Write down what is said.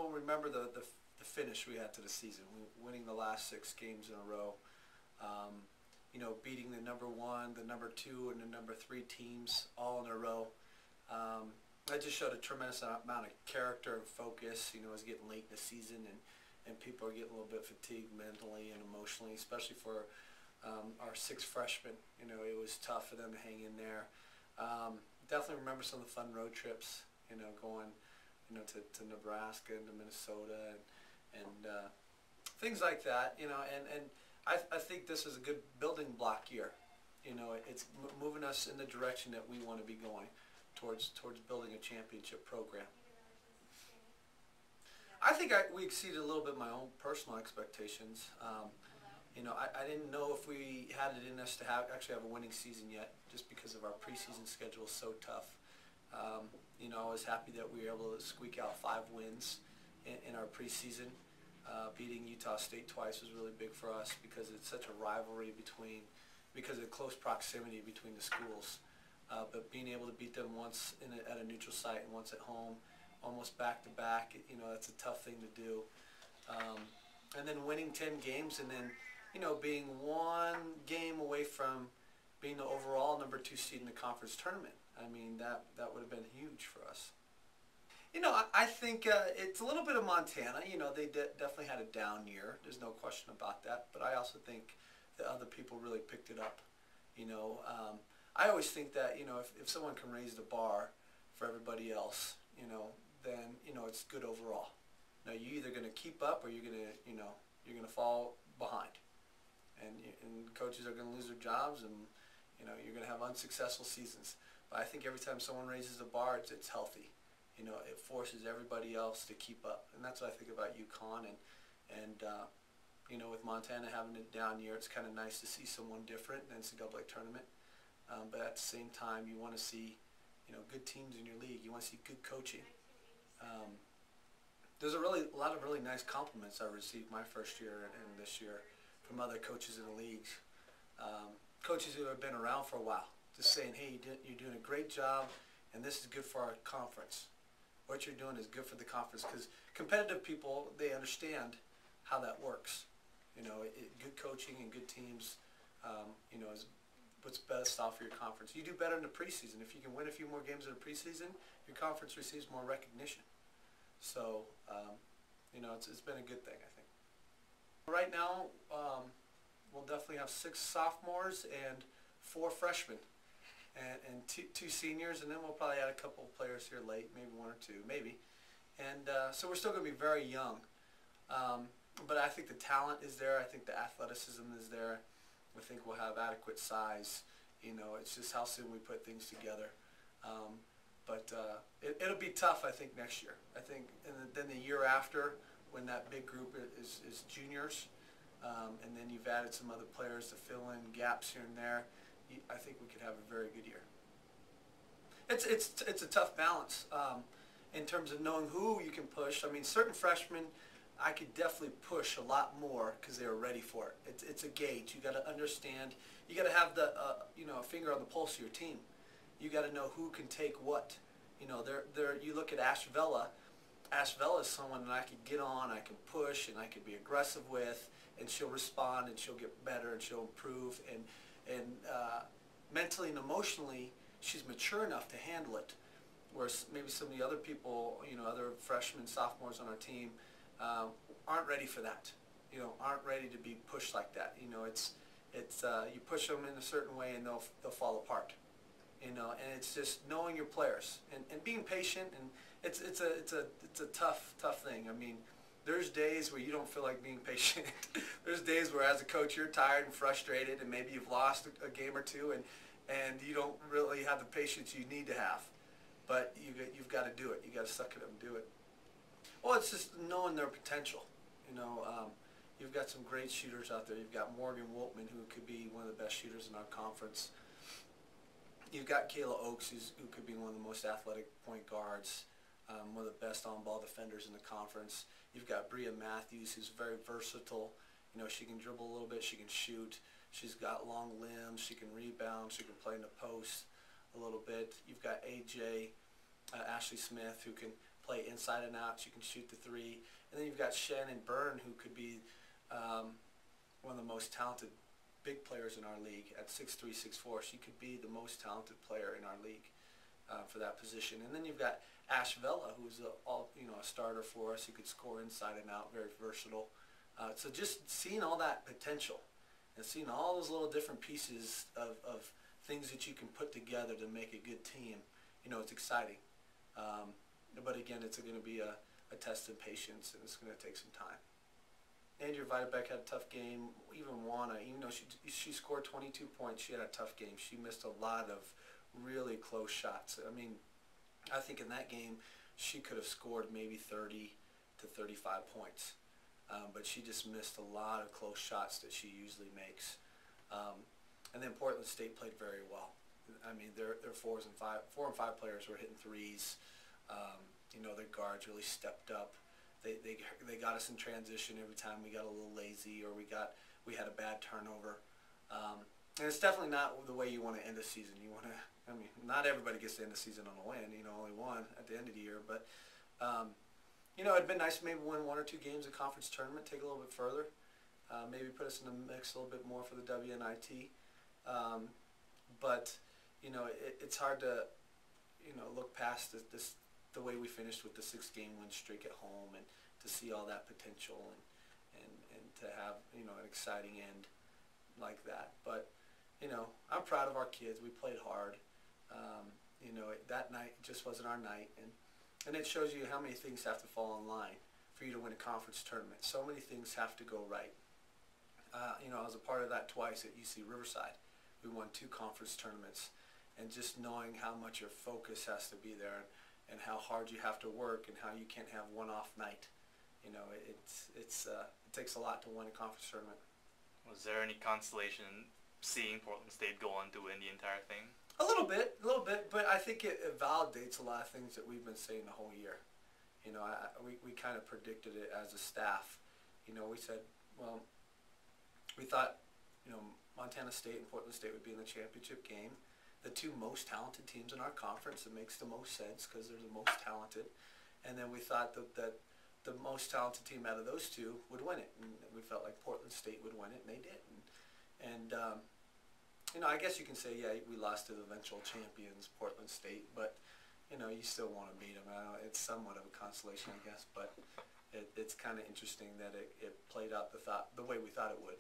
we'll remember the finish we had to the season, winning the last 6 games in a row. You know, beating the number 1, the number 2, and the number 3 teams all in a row. That just showed a tremendous amount of character and focus. You know, it was getting late in the season, and people are getting a little bit fatigued mentally and emotionally, especially for our 6 freshmen. You know, it was tough for them to hang in there. Definitely remember some of the fun road trips, you know, going, you know, to Nebraska and to Minnesota and things like that, you know, and I think this is a good building block year. You know, it's moving us in the direction that we want to be going towards building a championship program. I think we exceeded a little bit my own personal expectations. You know, I didn't know if we had it in us to actually have a winning season yet, just because of our preseason schedule is so tough. You know, I was happy that we were able to squeak out 5 wins in our preseason. Beating Utah State twice was really big for us because it's such a rivalry because of the close proximity between the schools. But being able to beat them once at a neutral site and once at home, almost back-to-back, you know, that's a tough thing to do. And then winning 10 games and then, you know, being 1 game away from being the overall number 2 seed in the conference tournament. I mean, that would have been huge for us. You know, I think it's a little bit of Montana. You know, they definitely had a down year. There's no question about that. But I also think that other people really picked it up. You know, I always think that, you know, if someone can raise the bar for everybody else, you know, then, you know, it's good overall. Now, you're either going to keep up or you're going to, you know, you're going to fall behind. And coaches are going to lose their jobs, and, you know, you're going to have unsuccessful seasons. But I think every time someone raises the bar, it's healthy. You know, it forces everybody else to keep up. And that's what I think about UConn. And you know, with Montana having a down year, it's kind of nice to see someone different in the NCAA tournament. But at the same time, you want to see, you know, good teams in your league. You want to see good coaching. There's a lot of really nice compliments I received my first year and this year from other coaches in the leagues. Coaches who have been around for a while, just saying, hey, you're doing a great job, and this is good for our conference. What you're doing is good for the conference, because competitive people, they understand how that works. You know, good coaching and good teams, you know, is what's best off for your conference. You do better in the preseason. If you can win a few more games in the preseason, your conference receives more recognition. So, you know, it's been a good thing, I think. Right now, we'll definitely have 6 sophomores and 4 freshmen. And two seniors, and then we'll probably add a couple of players here late, maybe 1 or 2, maybe. And so we're still going to be very young. But I think the talent is there. I think the athleticism is there. I think we'll have adequate size. You know, it's just how soon we put things together. But it'll be tough, I think, next year. I think, and then the year after, when that big group is juniors, and then you've added some other players to fill in gaps here and there, I think we could have a very good year. It's a tough balance in terms of knowing who you can push. I mean, certain freshmen I could definitely push a lot more because they were ready for it. It's a gauge. You got to understand. You got to have the you know, a finger on the pulse of your team. You got to know who can take what. You know, you look at Ash Vela. Ash Vela is someone that I could get on, I can push, and I could be aggressive with, and she'll respond, and she'll get better, and she'll improve, and mentally and emotionally, she's mature enough to handle it. Whereas maybe some of the other people, you know, other freshmen, sophomores on our team, aren't ready for that. You know, aren't ready to be pushed like that. You know, it's you push them in a certain way and they'll fall apart. You know, and it's just knowing your players and being patient, and it's a tough thing. I mean, there's days where you don't feel like being patient. There's days where as a coach you're tired and frustrated, and maybe you've lost a game or two, and you don't really have the patience you need to have. But you've got to do it. You got to suck it up and do it. Well, it's just knowing their potential. You know, you've got some great shooters out there. You've got Morgan Woltman, who could be one of the best shooters in our conference. You've got Kayla Oaks, who could be one of the most athletic point guards, one of the best on-ball defenders in the conference. You've got Bria Matthews, who's very versatile. You know, she can dribble a little bit, she can shoot. She's got long limbs, she can rebound, she can play in the post a little bit. You've got AJ, Ashley Smith, who can play inside and out. She can shoot the three. And then you've got Shannon Byrne, who could be one of the most talented big players in our league at 6'3", 6'4". She could be the most talented player in our league for that position. And then you've got Ash Vela, who's a starter for us. He could score inside and out, very versatile. So just seeing all that potential and seeing all those little different pieces of things that you can put together to make a good team, it's exciting. But again, it's going to be a test of patience, and it's going to take some time. Andrea Vitabeck had a tough game. Even Juana, even though she scored 22 points, she had a tough game. She missed a lot of really close shots. I mean, I think in that game she could have scored maybe 30 to 35 points, but she just missed a lot of close shots that she usually makes. And then Portland State played very well. I mean, their 4 and 5 players were hitting threes. Their guards really stepped up. They got us in transition every time we got a little lazy or we had a bad turnover. And it's definitely not the way you want to end a season. Not everybody gets to end the season on a win. Only one at the end of the year. But it'd been nice to maybe win 1 or 2 games in conference tournament, take a little bit further, maybe put us in the mix a little bit more for the WNIT. But it's hard to look past the way we finished with the 6-game win streak at home, and to see all that potential and to have an exciting end like that. But I'm proud of our kids. We played hard. That night just wasn't our night, and it shows you how many things have to fall in line for you to win a conference tournament. So many things have to go right. I was a part of that twice at UC Riverside. We won 2 conference tournaments, and just knowing how much your focus has to be there, and how hard you have to work, and how you can't have one off night. It takes a lot to win a conference tournament. Was there any consolation seeing Portland State go on to win the entire thing? A little bit, but I think it validates a lot of things that we've been saying the whole year. We kind of predicted it as a staff. We said, well, we thought, Montana State and Portland State would be in the championship game. The 2 most talented teams in our conference. It makes the most sense because they're the most talented. And then we thought that the most talented team out of those 2 would win it. And we felt like Portland State would win it, and they did. And I guess you can say, yeah, we lost to the eventual champions, Portland State, but, you still want to beat them. It's somewhat of a consolation, I guess, but it's kind of interesting that it played out the way we thought it would.